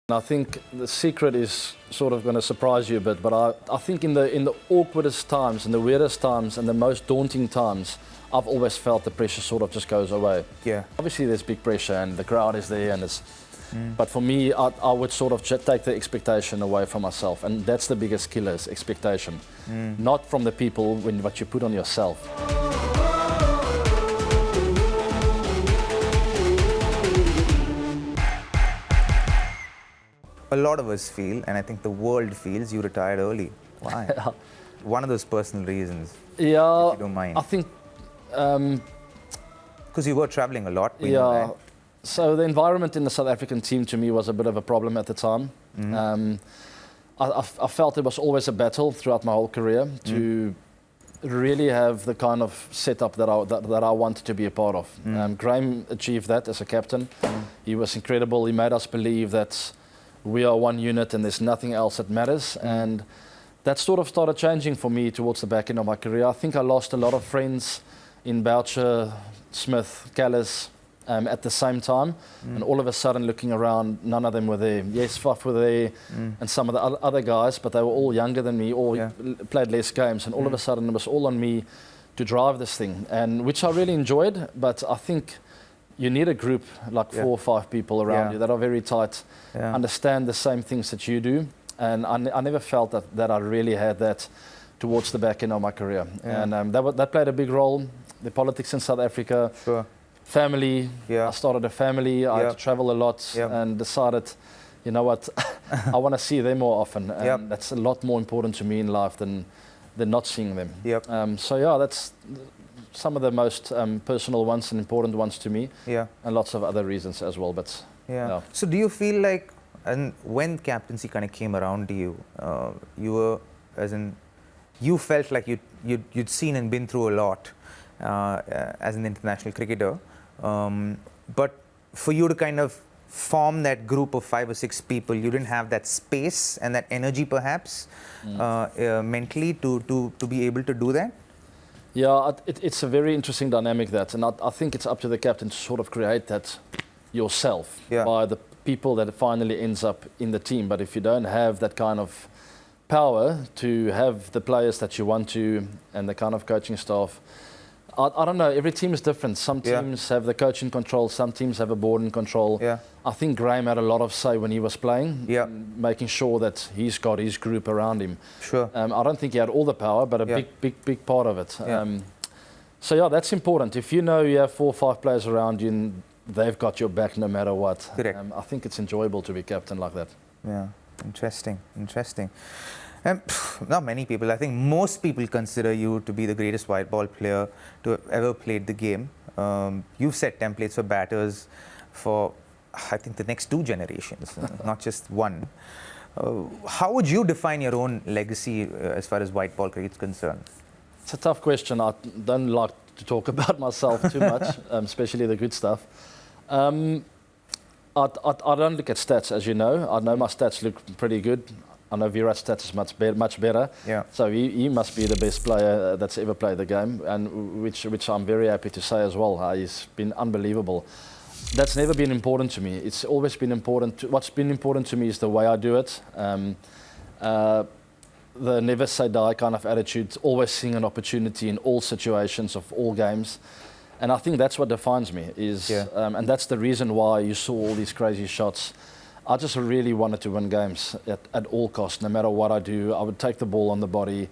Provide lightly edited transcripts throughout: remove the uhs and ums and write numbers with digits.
I think the secret is sort of going to surprise you a bit, but I think in the awkwardest times, in the weirdest times, and the most daunting times, I've always felt the pressure sort of just goes away. Yeah. Obviously, there's big pressure, and the crowd is there, and it's. But for me, I would sort of take the expectation away from myself, and that's the biggest killer: is expectation, not from the people, what you put on yourself. A lot of us feel, and I think the world feels, you retired early. Why? One of those personal reasons. Yeah, if you don't mind. I think. Because you were traveling a lot. Yeah. So the environment in the South African team to me was a bit of a problem at the time. I felt it was always a battle throughout my whole career to really have the kind of setup that I wanted to be a part of. Graham achieved that as a captain. He was incredible. He made us believe that we are one unit and there's nothing else that matters. And that sort of started changing for me towards the back end of my career. I think I lost a lot of friends in Boucher, Smith, Callis, at the same time, and all of a sudden looking around, none of them were there. Yes, Faf were there, and some of the other guys, but they were all younger than me, all played less games, and all of a sudden it was all on me to drive this thing, and which I really enjoyed. But I think you need a group like 4 or 5 people around you that are very tight, understand the same things that you do, and I never felt that I really had that towards the back end of my career, and that played a big role. The politics in South Africa. Sure. Family, I started a family, I had to travel a lot and decided, you know what, I want to see them more often, and that's a lot more important to me in life than not seeing them. So yeah, that's some of the most personal ones and important ones to me, and lots of other reasons as well. But So do you feel like, and when captaincy kind of came around to you, you were, as in, you felt like you'd seen and been through a lot as an international cricketer, but for you to kind of form that group of 5 or 6 people, you didn't have that space and that energy perhaps mentally to be able to do that? Yeah, it's a very interesting dynamic, that, and I think it's up to the captain to sort of create that yourself by the people that finally ends up in the team. But if you don't have that kind of power to have the players that you want to and the kind of coaching staff, I don't know, every team is different. Some teams have the coaching control, some teams have a board in control. I think Graham had a lot of say when he was playing, making sure that he's got his group around him. I don't think he had all the power, but a big part of it. So yeah, that's important. If you know you have 4 or 5 players around you and they've got your back no matter what, I think it's enjoyable to be captain like that. Yeah, interesting. Not many people, I think most people consider you to be the greatest white ball player to have ever played the game. You've set templates for batters for, I think, the next 2 generations, not just one. How would you define your own legacy as far as white ball cricket is concerned? It's a tough question. I don't like to talk about myself too much, especially the good stuff. I don't look at stats, as you know. I know my stats look pretty good. I know Virat's stats is much better. So he must be the best player that's ever played the game, and which I'm very happy to say as well. He's been unbelievable. That's never been important to me. It's always been important. What's been important to me is the way I do it. The never say die kind of attitude, always seeing an opportunity in all situations of all games. And I think that's what defines me, and that's the reason why you saw all these crazy shots. I just really wanted to win games at all costs. No matter what I do, I would take the ball on the body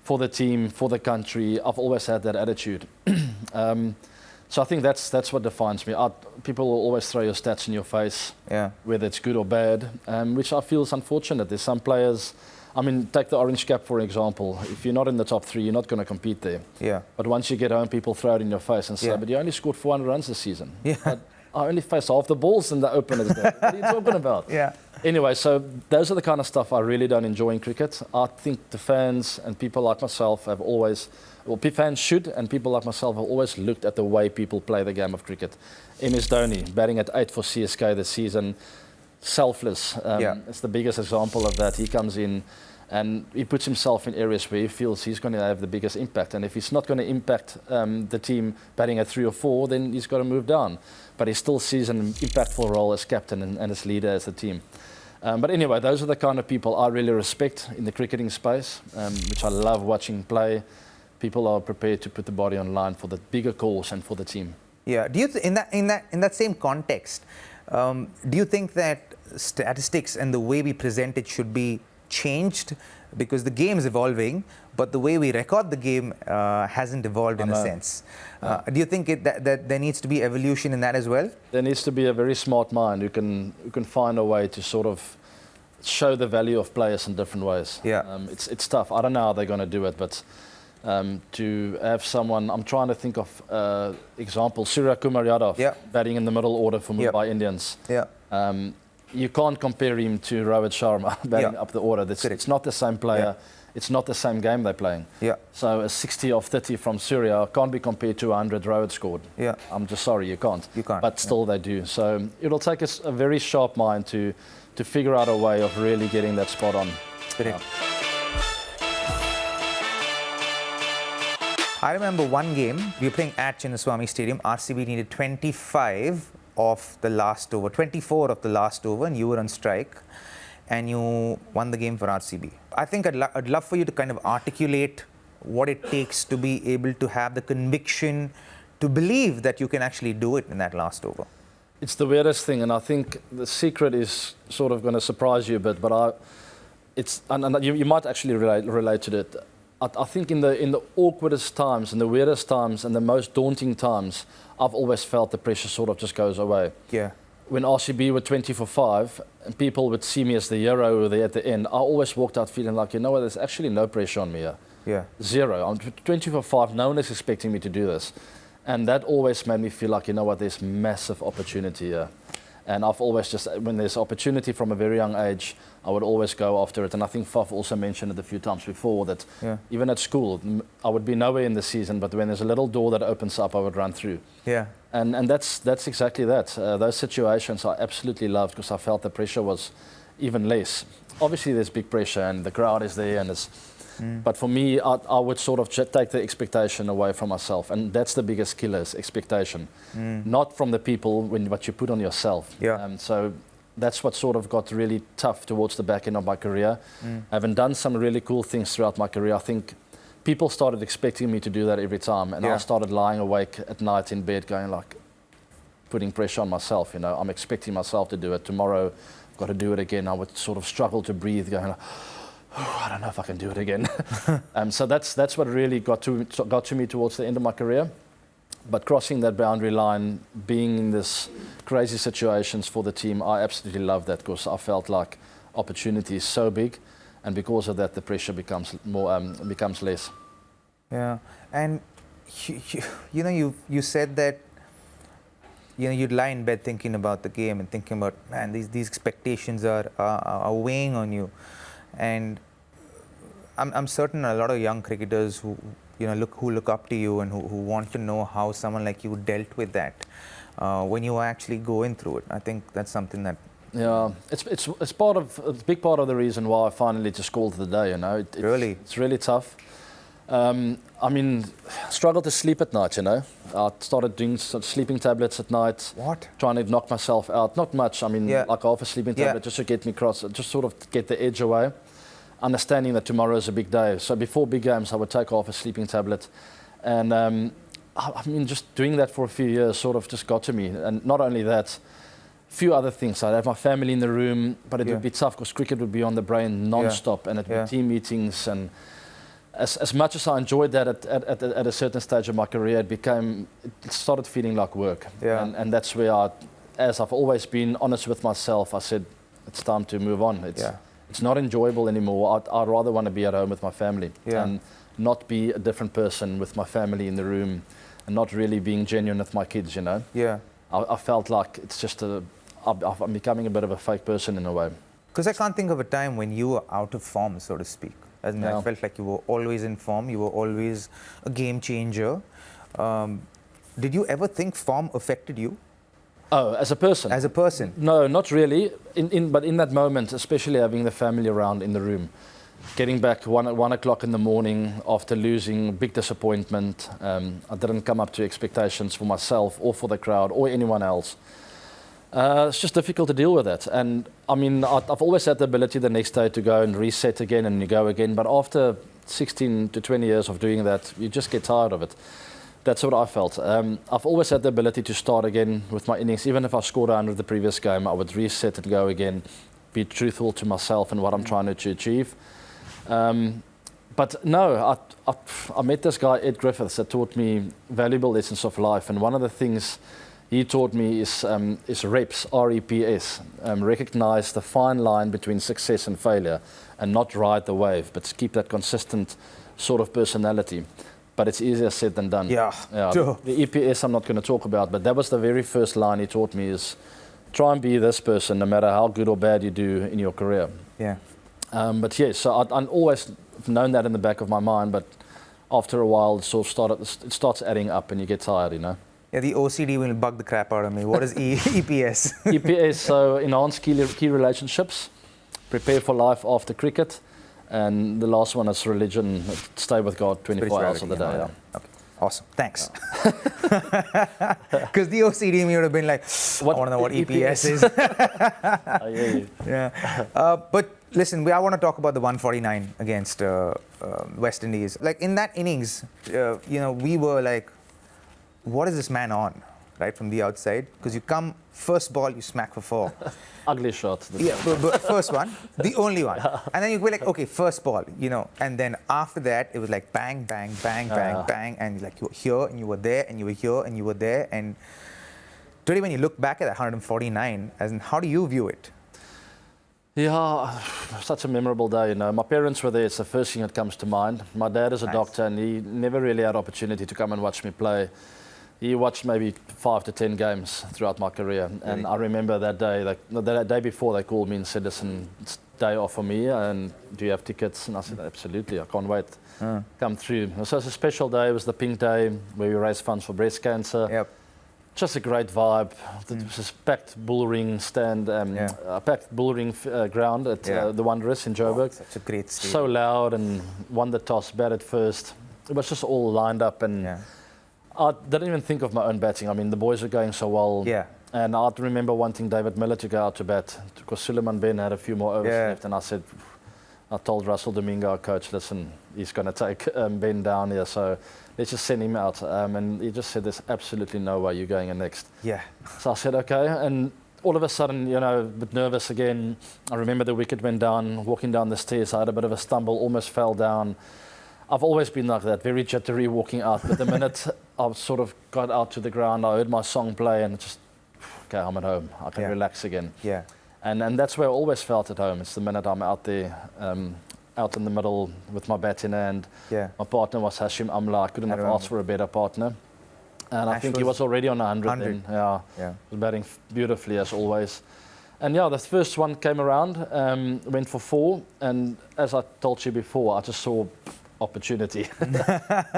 for the team, for the country. I've always had that attitude. So I think that's what defines me. People will always throw your stats in your face, whether it's good or bad, which I feel is unfortunate. There's some players, I mean, take the orange cap for example. If you're not in the top 3, you're not going to compete there. But once you get home, people throw it in your face and say, but you only scored 400 runs this season. But I only faced half the balls in the openers day. What are you talking about? Anyway, so those are the kind of stuff I really don't enjoy in cricket. I think the fans and people like myself have always, fans should, and people like myself have always looked at the way people play the game of cricket. MS Dhoni, batting at 8 for CSK this season, selfless. It's the biggest example of that. He comes in and he puts himself in areas where he feels he's going to have the biggest impact. And if he's not going to impact the team batting at 3 or 4, then he's got to move down. But he still sees an impactful role as captain and as leader as the team. But anyway, those are the kind of people I really respect in the cricketing space, which I love watching play. People are prepared to put the body on line for the bigger cause and for the team. Yeah. Do you in that same context, do you think that statistics and the way we present it should be changed, because the game is evolving, but the way we record the game hasn't evolved in a sense? Do you think that there needs to be evolution in that as well? There needs to be a very smart mind who can find a way to sort of show the value of players in different ways. Yeah. It's tough. I don't know how they're going to do it, but to have someone, I'm trying to think of example, Surya Kumar Yadav, batting in the middle order for Mumbai Indians. Yeah. You can't compare him to Rohit Sharma batting up the order. It's not the same player. It's not the same game they're playing. Yeah. So a 60 off 30 from Surya can't be compared to 100 Rohit scored. Yeah. I'm just sorry, you can't. You can't. But still they do. So it'll take us a very sharp mind to figure out a way of really getting that spot on. I remember one game, we were playing at Chinnaswamy Stadium. RCB needed 25 of the last over, 24 of the last over, and you were on strike, and you won the game for RCB. I think I'd love for you to kind of articulate what it takes to be able to have the conviction to believe that you can actually do it in that last over. It's the weirdest thing, and I think the secret is sort of going to surprise you a bit, but you might actually relate to it. I think in the awkwardest times, and the weirdest times, and the most daunting times, I've always felt the pressure sort of just goes away. Yeah. When RCB were 20 for 5, and people would see me as the hero there at the end, I always walked out feeling like, you know what, there's actually no pressure on me here. Yeah. Zero. I'm 20 for 5, no one is expecting me to do this. And that always made me feel like, you know what, there's massive opportunity here. And I've always just, when there's opportunity from a very young age, I would always go after it. And I think Faf also mentioned it a few times before that even at school, I would be nowhere in the season, but when there's a little door that opens up, I would run through. Yeah. And that's exactly that. Those situations I absolutely loved because I felt the pressure was even less. Obviously there's big pressure and the crowd is there and it's, but for me, I would sort of take the expectation away from myself. And that's the biggest killer, is expectation. Not from the people, what you put on yourself. Yeah. So that's what sort of got really tough towards the back end of my career. Having done some really cool things throughout my career, I think people started expecting me to do that every time. And I started lying awake at night in bed going like, putting pressure on myself, you know. I'm expecting myself to do it. Tomorrow, I've got to do it again. I would sort of struggle to breathe, going like, I don't know if I can do it again. So that's what really got to me towards the end of my career. But crossing that boundary line, being in this crazy situations for the team, I absolutely love that because I felt like opportunity is so big, and because of that, the pressure becomes less. Yeah, and you know, you said that, you know, you'd lie in bed thinking about the game and thinking about, man, these expectations are weighing on you. And I'm certain a lot of young cricketers who look up to you and who want to know how someone like you dealt with that when you were actually going through it. I think that's something that it's a big part of the reason why I finally just called it a day. You know, it's really tough. I mean, struggled to sleep at night. You know, I started doing some sleeping tablets at night. What? Trying to knock myself out. Not much. I mean, like half a sleeping tablet just to get me across, just sort of get the edge away. Understanding that tomorrow is a big day. So before big games, I would take off a sleeping tablet. And I mean, just doing that for a few years sort of just got to me. And not only that, a few other things. I'd have my family in the room, but it would be tough because cricket would be on the brain non-stop and it would be team meetings. And as much as I enjoyed that at a certain stage of my career, it started feeling like work. Yeah. And that's where as I've always been honest with myself, I said, it's time to move on. It's not enjoyable anymore. I'd rather want to be at home with my family and not be a different person with my family in the room and not really being genuine with my kids, you know. Yeah. I felt like it's just I'm becoming a bit of a fake person in a way. Because I can't think of a time when you were out of form, so to speak. I felt like you were always in form. You were always a game changer. Did you ever think form affected you? Oh, as a person? As a person? No, not really. But in that moment, especially having the family around in the room, getting back 1 o'clock in the morning after losing, big disappointment. I didn't come up to expectations for myself or for the crowd or anyone else. It's just difficult to deal with that. And I mean, I've always had the ability the next day to go and reset again and you go again. But after 16 to 20 years of doing that, you just get tired of it. That's what I felt. I've always had the ability to start again with my innings. Even if I scored 100 the previous game, I would reset and go again, be truthful to myself and what I'm trying to achieve. But no, I met this guy, Ed Griffiths, that taught me valuable lessons of life. And one of the things he taught me is reps, R-E-P-S. Recognize the fine line between success and failure and not ride the wave, but keep that consistent sort of personality. But it's easier said than done. Yeah. The EPS I'm not going to talk about, but that was the very first line he taught me is try and be this person no matter how good or bad you do in your career. Yeah. But yes, so I've always known that in the back of my mind, but after a while it starts adding up and you get tired, you know. Yeah, the OCD will bug the crap out of me. What is EPS? EPS, so enhance key relationships, prepare for life after cricket, and the last one is religion, stay with God 24 hours of the day. Yeah. Okay. Awesome, thanks. Because the OCD in me would have been like, I want to know what EPS is. I hear you. Yeah. But listen, I want to talk about the 149 against West Indies. Like in that innings, we were like, what is this man on, right, from the outside? Because you come, first ball, you smack for 4. Ugly shot. Yeah, but first one, the only one. And then you go like, okay, first ball, and then after that, it was like bang, bang, bang, bang, bang, and like you were here, and you were there, and you were here, and you were there. And today, when you look back at that 149, as in, how do you view it? Yeah, such a memorable day, you know. My parents were there, it's the first thing that comes to mind. My dad is a doctor, and he never really had opportunity to come and watch me play. He watched maybe 5 to 10 games throughout my career. And I remember that day, the day before they called me and said, listen, it's day off for me, and do you have tickets? And I said, absolutely, I can't wait. Come through. So it's a special day. It was the Pink Day where we raised funds for breast cancer. Yep. Just a great vibe. It was a packed bullring stand, a packed bullring ground at the Wanderers in Joburg. Oh, such a great stadium. So loud, and won the toss, batted first. It was just all lined up, and I didn't even think of my own batting. I mean, the boys were going so well. Yeah. And I remember wanting David Miller to go out to bat because Suleiman Ben had a few more overs left, and I told Russell Domingo, our coach, listen, he's going to take Ben down here, so let's just send him out. And he just said, there's absolutely no way you're going in next. Yeah. So I said, okay. And all of a sudden, a bit nervous again. I remember the wicket went down, walking down the stairs. I had a bit of a stumble, almost fell down. I've always been like that, very jittery walking out. But the minute I sort of got out to the ground, I heard my song play and just, okay, I'm at home. I can relax again. Yeah. And that's where I always felt at home. It's the minute I'm out there, out in the middle with my bat in hand. Yeah. My partner was Hashim Amla. I couldn't have asked for a better partner. And I think he was already on 100 then. Yeah. He was batting beautifully as always. And the first one came around, went for 4. And as I told you before, I just saw opportunity.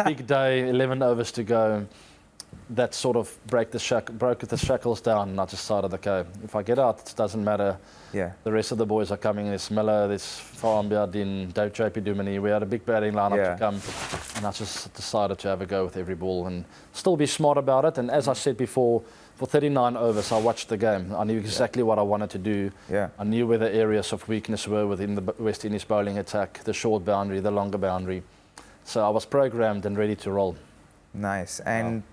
Big day, 11 overs to go. That sort of broke the shackles down, and I just decided, okay, if I get out, it doesn't matter. Yeah. The rest of the boys are coming. There's Miller, there's Farambia, Dave JP Dumini. We had a big batting lineup to come, and I just decided to have a go with every ball and still be smart about it. And as I said before, for 39 overs, I watched the game. I knew exactly what I wanted to do. Yeah. I knew where the areas of weakness were within the West Indies bowling attack, the short boundary, the longer boundary. So I was programmed and ready to roll. Nice. And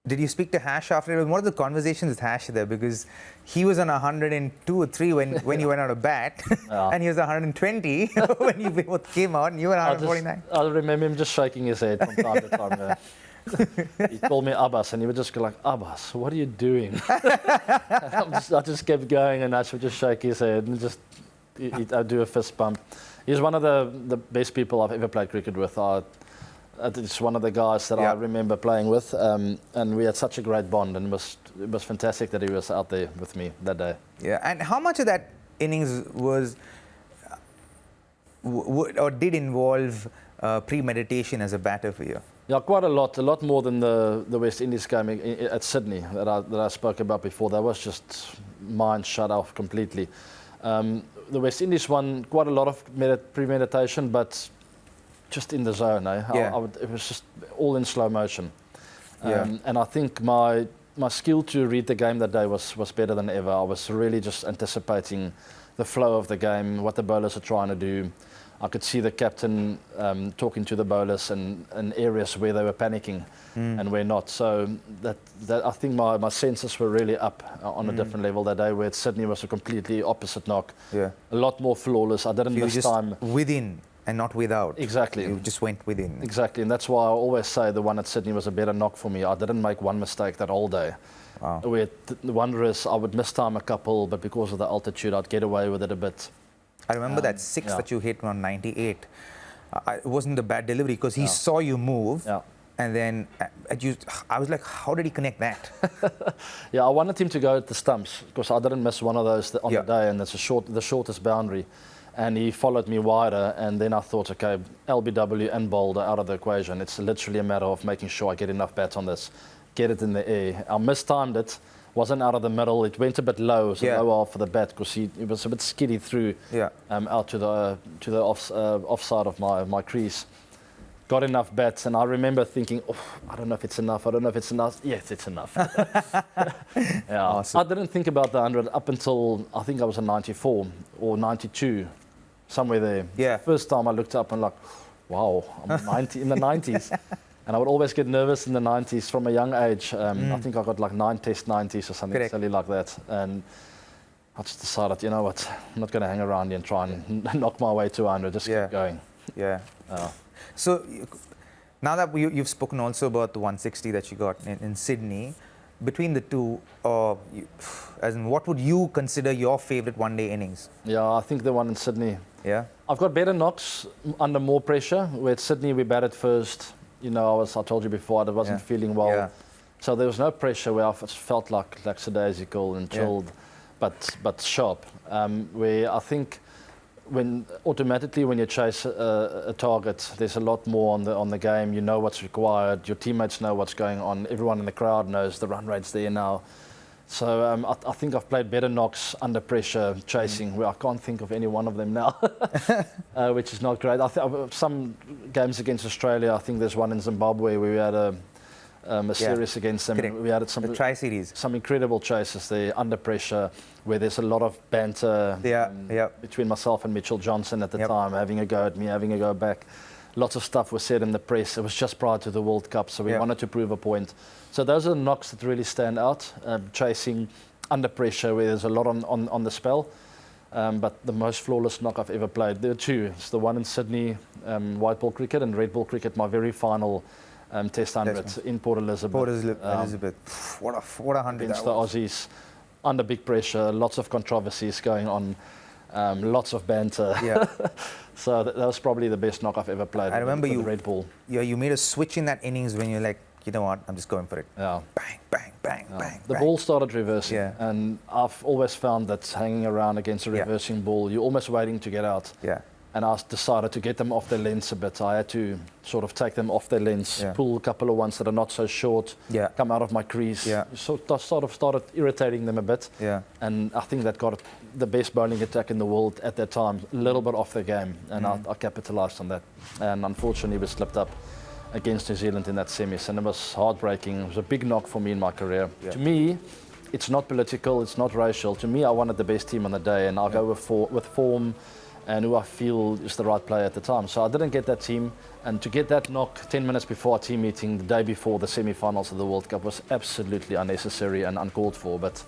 did you speak to Hash after it? What are the conversations with Hash there? Because he was on 102 or 3 when you went out of bat, and he was 120 when you both came out, and you were 149. I remember him just shaking his head from time to time. He called me Abbas, and he would just go like, Abbas, what are you doing? I just kept going, and Ash would just shake his head and just I'd do a fist bump. He's one of the best people I've ever played cricket with. It's one of the guys that I remember playing with, and we had such a great bond, and it was fantastic that he was out there with me that day. Yeah, and how much of that innings was or did involve premeditation as a batter for you? Yeah, quite a lot more than the West Indies game at Sydney that I spoke about before. That was just mind shut off completely. The West Indies one, quite a lot of premeditation, but just in the zone. It was just all in slow motion. And I think my my skill to read the game that day was better than ever. I was really just anticipating the flow of the game, what the bowlers are trying to do. I could see the captain talking to the bowlers and areas where they were panicking and where not. So that I think my senses were really up on a different level that day, where Sydney was a completely opposite knock. Yeah. A lot more flawless. I didn't miss time. Within and not without. Exactly. You just went within. Exactly. And that's why I always say the one at Sydney was a better knock for me. I didn't make one mistake that whole day. Wow. Where the Wanderers, I would miss time a couple, but because of the altitude, I'd get away with it a bit. I remember that six that you hit on 98. It wasn't a bad delivery because he saw you move. Yeah. And then I was like, how did he connect that? Yeah, I wanted him to go at the stumps because I didn't miss one of those on the day, and it's the shortest boundary. And he followed me wider, and then I thought, okay, LBW and bowled out of the equation. It's literally a matter of making sure I get enough bats on this, get it in the air. I mistimed it. Wasn't out of the middle. It went a bit low, so low for the bat because he was a bit skiddy through out to the offside of my crease. Got enough bats, and I remember thinking, oh, I don't know if it's enough. I don't know if it's enough. Yes, it's enough. Yeah, awesome. I didn't think about the 100 up until I think I was a 94 or 92, somewhere there. Yeah. First time I looked up and like, wow, I'm 90 in the 90s. And I would always get nervous in the 90s from a young age. I think I got like 9 test 90s or something silly like that. And I just decided, you know what, I'm not going to hang around here and try and knock my way to 100. Just keep going. Yeah. So now that you've spoken also about the 160 that you got in Sydney, between the two, as in what would you consider your favorite one-day innings? Yeah, I think the one in Sydney. Yeah. I've got better knocks under more pressure. With Sydney, we batted first. You know, I told you before, I wasn't feeling well. Yeah. So there was no pressure where I felt like lackadaisical and chilled, but sharp. Where I think when you chase a target, there's a lot more on the game. You know what's required. Your teammates know what's going on. Everyone in the crowd knows the run rate's there now. So I think I've played better knocks under pressure chasing, where I can't think of any one of them now, which is not great. Some games against Australia, I think there's one in Zimbabwe where we had a series against them. Correct. We had the Tri-Series. Some incredible chases there under pressure, where there's a lot of banter between myself and Mitchell Johnson at the time, having a go at me, having a go back. Lots of stuff was said in the press. It was just prior to the World Cup, so we wanted to prove a point. So those are the knocks that really stand out, chasing under pressure, where there's a lot on the spell. But the most flawless knock I've ever played, there are two. It's the one in Sydney, white ball cricket, and red ball cricket, my very final Test 100 in Port Elizabeth. Port Elizabeth. What a 100 against the Aussies, under big pressure, lots of controversies going on. Lots of banter. Yeah. So that was probably the best knock I've ever played. I remember with the red ball. Yeah, you made a switch in that innings when you're like, you know what, I'm just going for it. Yeah. Bang, bang, bang, bang. The ball started reversing. Yeah. And I've always found that hanging around against a reversing ball, you're almost waiting to get out. Yeah. And I decided to get them off their lengths a bit. I had to sort of take them off their lengths, pull a couple of ones that are not so short, come out of my crease. Yeah. So I sort of started irritating them a bit. Yeah. And I think that got the best bowling attack in the world at that time, a little bit off their game. And I capitalised on that. And unfortunately, we slipped up against New Zealand in that semis. And it was heartbreaking. It was a big knock for me in my career. Yeah. To me, it's not political, it's not racial. To me, I wanted the best team on the day, and I'll go with form and who I feel is the right player at the time. So I didn't get that team, and to get that knock 10 minutes before our team meeting the day before the semi-finals of the World Cup was absolutely unnecessary and uncalled for. But